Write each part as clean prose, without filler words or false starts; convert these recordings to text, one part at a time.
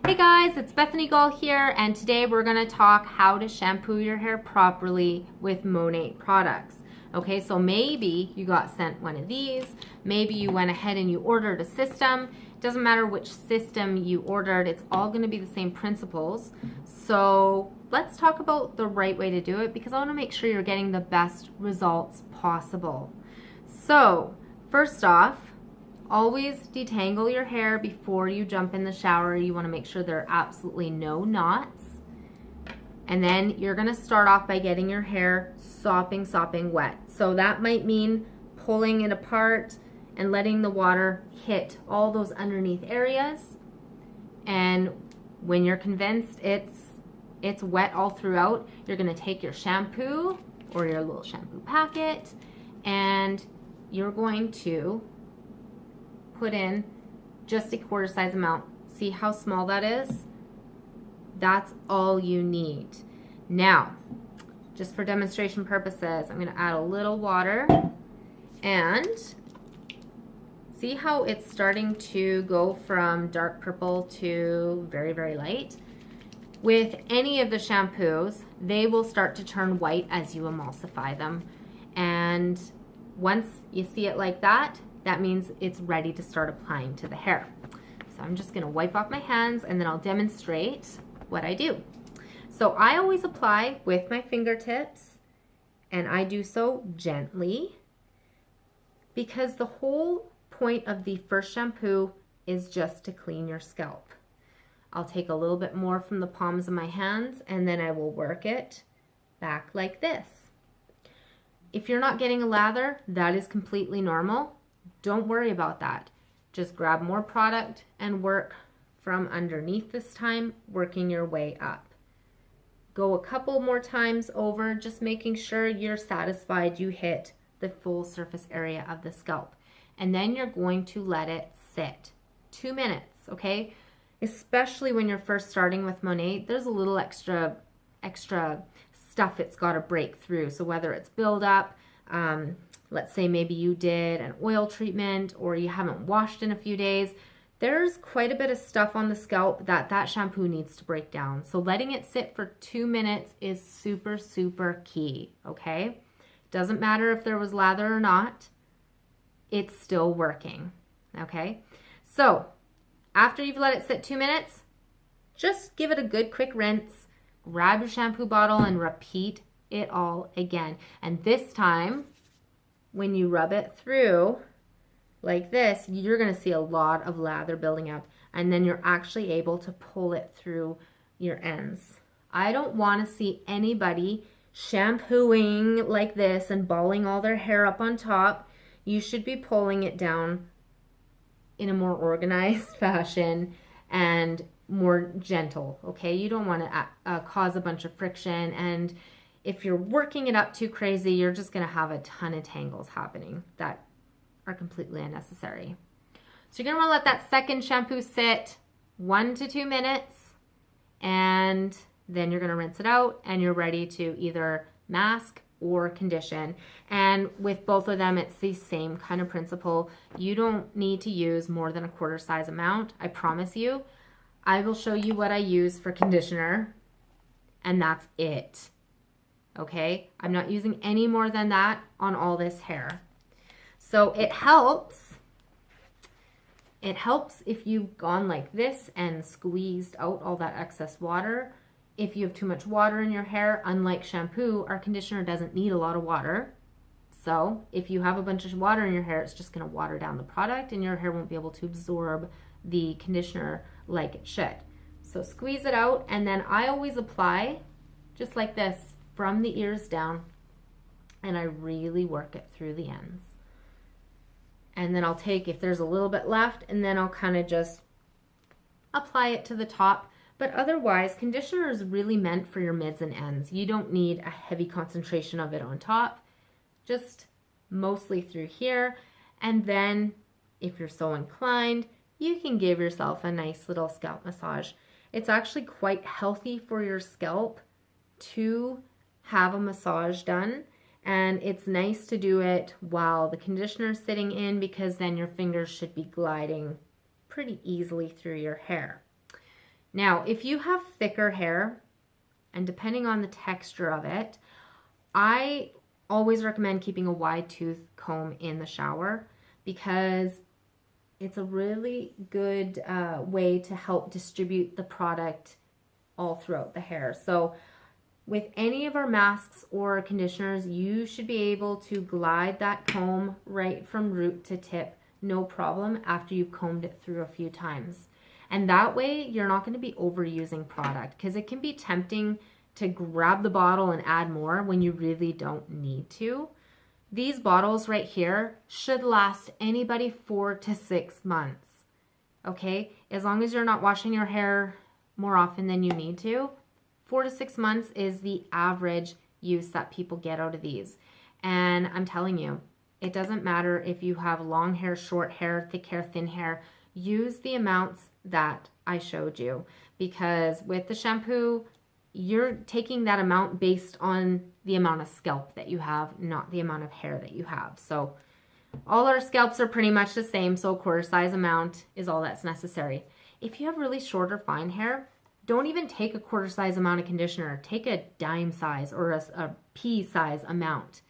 Hey guys, it's Bethany Gall here, and today we're going to talk how to shampoo your hair properly with Monat products. Okay, so maybe you got sent one of these, maybe you went ahead and you ordered a system. It doesn't matter which system you ordered, it's all going to be the same principles. So let's talk about the right way to do it because I want to make sure you're getting the best results possible. So first off, always detangle your hair before you jump in the shower. You want to make sure there are absolutely no knots. And then you're going to start off by getting your hair sopping wet. So that might mean pulling it apart and letting the water hit all those underneath areas. And when you're convinced it's wet all throughout, you're going to take your shampoo or your little shampoo packet and you're going to put in just a quarter size amount. See how small that is? That's all you need. Now, just for demonstration purposes, I'm going to add a little water and see how it's starting to go from dark purple to very, very light. With any of the shampoos, they will start to turn white as you emulsify them. And once you see it like that, that means it's ready to start applying to the hair. So I'm just going to wipe off my hands and then I'll demonstrate what I do. So I always apply with my fingertips and I do so gently because the whole point of the first shampoo is just to clean your scalp. I'll take a little bit more from the palms of my hands and then I will work it back like this. If you're not getting a lather, that is completely normal. Don't worry about that. Just grab more product and work from underneath this time, working your way up. Go a couple more times over, just making sure you're satisfied you hit the full surface area of the scalp. And then you're going to let it sit. 2 minutes, okay? Especially when you're first starting with Monat, there's a little extra stuff it's got to break through. So whether it's buildup, let's say maybe you did an oil treatment or you haven't washed in a few days, there's quite a bit of stuff on the scalp that shampoo needs to break down. So letting it sit for 2 minutes is super, super key, okay? Doesn't matter if there was lather or not, it's still working, okay? So after you've let it sit 2 minutes, just give it a good quick rinse, grab your shampoo bottle and repeat it all again. And this time, when you rub it through like this, you're going to see a lot of lather building up and then you're actually able to pull it through your ends. I don't want to see anybody shampooing like this and balling all their hair up on top. You should be pulling it down in a more organized fashion and more gentle, okay? You don't want to cause a bunch of friction, and if you're working it up too crazy, you're just going to have a ton of tangles happening that are completely unnecessary. So you're going to want to let that second shampoo sit 1 to 2 minutes, and then you're going to rinse it out, and you're ready to either mask or condition. And with both of them, it's the same kind of principle. You don't need to use more than a quarter size amount. I promise you. I will show you what I use for conditioner, and that's it. Okay, I'm not using any more than that on all this hair. So it helps if you've gone like this and squeezed out all that excess water. If you have too much water in your hair, unlike shampoo, our conditioner doesn't need a lot of water. So if you have a bunch of water in your hair, it's just going to water down the product and your hair won't be able to absorb the conditioner like it should. So squeeze it out, and then I always apply just like this from the ears down, and I really work it through the ends. And then I'll take, if there's a little bit left, and then I'll kind of just apply it to the top. But otherwise, conditioner is really meant for your mids and ends. You don't need a heavy concentration of it on top, just mostly through here. And then if you're so inclined, you can give yourself a nice little scalp massage. It's actually quite healthy for your scalp to have a massage done, and it's nice to do it while the conditioner is sitting in because then your fingers should be gliding pretty easily through your hair. Now, if you have thicker hair, and depending on the texture of it, I always recommend keeping a wide tooth comb in the shower because it's a really good way to help distribute the product all throughout the hair. So with any of our masks or conditioners, you should be able to glide that comb right from root to tip, no problem, after you've combed it through a few times. And that way you're not going to be overusing product, because it can be tempting to grab the bottle and add more when you really don't need to. These bottles right here should last anybody 4 to 6 months, okay? As long as you're not washing your hair more often than you need to, 4 to 6 months is the average use that people get out of these. And I'm telling you, it doesn't matter if you have long hair, short hair, thick hair, thin hair, use the amounts that I showed you, because with the shampoo, you're taking that amount based on the amount of scalp that you have, not the amount of hair that you have. So all our scalps are pretty much the same, so a quarter size amount is all that's necessary. If you have really short or fine hair, don't even take a quarter size amount of conditioner. Take a dime size or a pea size amount.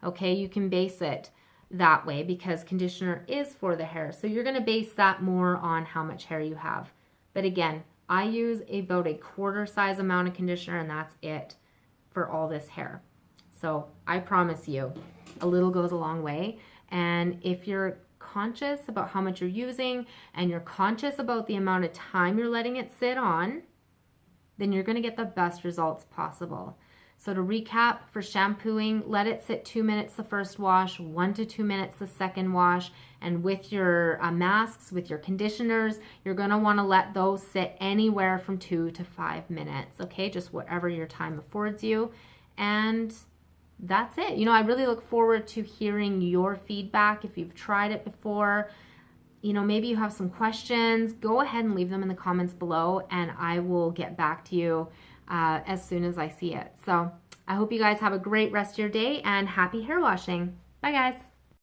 Okay, you can base it that way because conditioner is for the hair. So you're gonna base that more on how much hair you have. But again, I use about a quarter size amount of conditioner, and that's it for all this hair. So I promise you, a little goes a long way. And if you're conscious about how much you're using and you're conscious about the amount of time you're letting it sit on, then you're gonna get the best results possible. So to recap, for shampooing, let it sit 2 minutes the first wash, 1 to 2 minutes the second wash. And with your masks, with your conditioners, you're gonna wanna let those sit anywhere from 2 to 5 minutes, okay? Just whatever your time affords you. And that's it. You know, I really look forward to hearing your feedback. If you've tried it before, you know, maybe you have some questions, go ahead and leave them in the comments below, and I will get back to you as soon as I see it. So I hope you guys have a great rest of your day and happy hair washing. Bye guys.